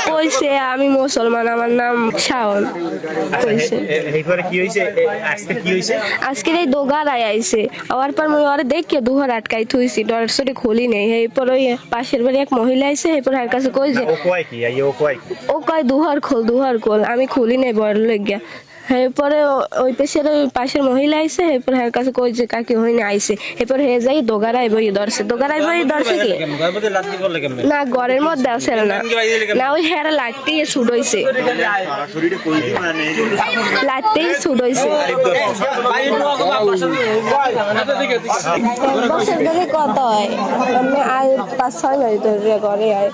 কইছে আমি মুসলমান, আমার নাম শাওন। কইছে এইবারে কি হইছে, আজকে কি হইছে? আজকে এই দোগারায় আইছে, আবার পর মুই ওরে দেখে দুহার আটকাই থুইছি, ডরসরে খুলি নেই। এরপর ওই পাশের বাড়ি এক মহিলা আইছে, এরপর হার কাছে কই যে ও কয় কি, ও কয় কি? ও কয় দুহার খোল, আমি খুলি নেই বড় লেগিয়া। এরপরে ওই পেশের ওই পাশের মহিলা আইছে, এরপর হার কাছে কই যে কাকি হইনে আইছে। এরপর হে যাই দোগারায় বই ধরছে, দোগারায় বই ধরছে কি না ঘরের মধ্যে আছে না, না ওই হেরা লাঠি ছুট হইছে, লাঠি ছুট হইছে। বছর ধরে কত হয় আমি আয় 5-6 মাস ধরে ঘরে আয়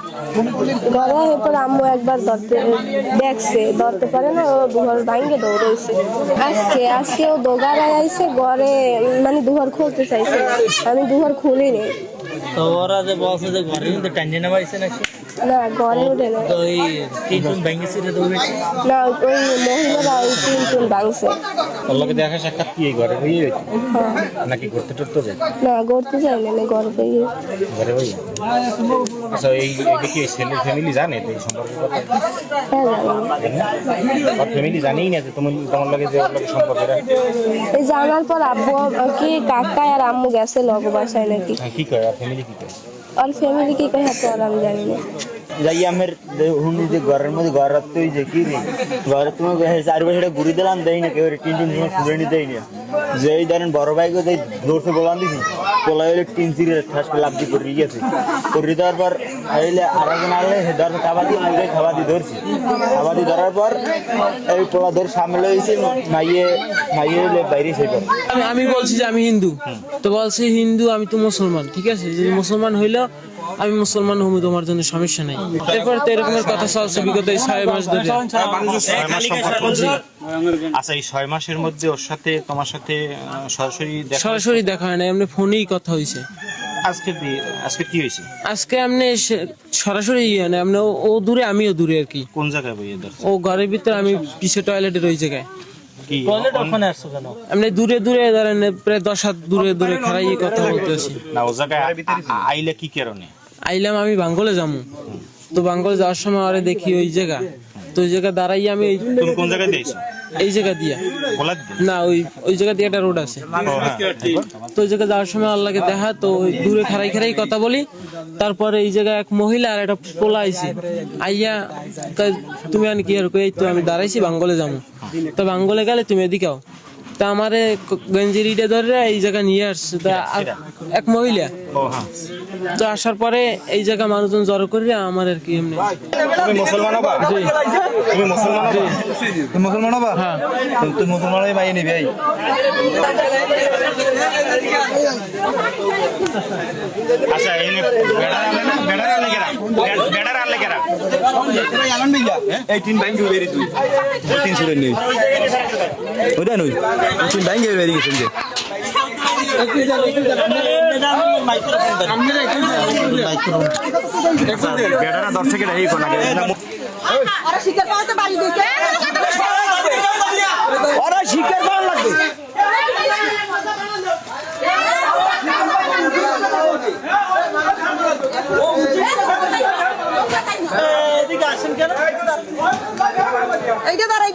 ঘরে। এরপর আম্মু একবার দেখছে, ধরতে পারে না, ও দুহার ভাঙ্গে দৌড়াইছে। আজকে ও দোগারায় আইছে ঘরে, মানে দুহার খুলতে চাইছে, আমি দুহার খুলিনি। তো ওরা যে বলছে যে ঘরে কিন্তু টেনশন পাইছে নাকি? না ঘরে উঠে না, তো ওই তিনজন ভেঙেছে রে দৌড়েছে না ওই মহিলারা ওই 3 ভাঙছে। ওর দেখা সাক্ষাৎ কি ঘরে হইয়ে গেছে নাকি ঘুরতে টুরতে যায়? না ঘুরতে যাই না, ঘরে বই ঘরে হইয়ে। আচ্ছা এই কি ছেলের ফ্যামিলি জানে তো এই সম্পর্কে কথা? ওর ফ্যামিলি জানেই না যে তোমার লাগে যে ওর লাগে সম্পর্কটা? এই জানার পর আব্বু কি কাকা আর আম্মু গেছে লগ বাসায় নাকি। কি কয় আর ফ্যামিলি কি কয়? আর ফ্যামিলি কি কয় হাতে আর আমি জানি না। যাই আমের হুন্ডি যে ঘরের মধ্যে ঘর রাখতে যে কি নেই ঘরে তুমি চারিপাশে ঘুরি দিলাম দেই না, কেউ টিন সময় ফুলে নি দেই না। যে এই ধরেন বড় ভাইকে যে জোরসে গোলাম দিছি, পোলা হইলে টিন চিরে ঠাস লাভ দিয়ে করে গেছে। করে দেওয়ার পর আইলে আরেকজন আনলে ধর খাবার দিয়ে মুখে খাবার দিয়ে ধরছি। খাবার দিয়ে ধরার পর এই পোলা ধরে সামনে হয়েছে, মাইয়ে হইলে বাইরে সেই পর আমি বলছি যে আমি হিন্দু, তো বলছি হিন্দু আমি তো মুসলমান, ঠিক আছে, যদি মুসলমান হইলেও আমি মুসলমান হবো, তোমার জন্য সমস্যা নাই। এরপর তো এরকমের কথা চলছে বিগত 6 মাস ধরে। আচ্ছা এই 6 মাসের মধ্যে ওর সাথে তোমার সাথে সরাসরি দেখা হয় না, এমনি ফোনেই কথা হয়েছে। আজকে কি হয়েছে? আজকে এমনি সরাসরি না, এমনি ও দূরে আমিও দূরে আর কি। কোন জায়গায় বইয়ে ধরছে? ও ঘরের ভিতরে, আমি পিছে টয়লেটের ওই জায়গায়। টয়লেট ওখানে আসছো কেন? এমনি দূরে ধরেন প্রায় 10 হাত দূরে খাড়াইয়ে কথা বলতেছি। না ও জায়গায় আইলে কি কারণে আইলাম? আমি বাঙ্গলে যাবো, তো বাঙ্গলে যাওয়ার সময় আরে দেখি ওই জায়গা, তো ওই জায়গা দাঁড়াই আমি। তুমি কোন জায়গায় দিয়েছো? এই জায়গা দিয়া না, ওই জায়গা দিয়ে একটা রোড আছে, তো ওই জায়গা যাওয়ার সময় আল্লাহকে দেখা, তো দূরে খাড়াই কথা বলি। তারপরে এই জায়গায় এক মহিলা আর একটা পোলা আইছে, আইয়া তুমি আনি কি আর কই, তো আমি দাঁড়াইছি বাঙ্গলে যাবো, তো বাঙ্গলে গেলে তুমি এদিকেও, তা আমারে গঞ্জিরিটা ধরে এই জায়গা নিয়ে আসছে এক মহিলা। তো আসার পরে এই জায়গা মানুষজন জড়ো করে আমার আর কি এমনি। তুমি মুসলমান হবা? তুমি মুসলমান হবা? তুমি মুসলমান হবা? হ্যাঁ। তুই মুসলমান হয়ে মাইয়ে নিবি। আচ্ছা এনে বেড়ার আনলে কেরা এই তিন ব্যাংক বেরি তুই তিন সুরে নেই ওটা নই তিন ব্যাংক বেরি গেছেন যে বেড়ারা দর্শকেরা এই কোন আগে ওরা শিকার পাওয়াতে বাড়ি দিতে ওরা শিকার পাওয়া লাগবে। এইটা দাঁড়াই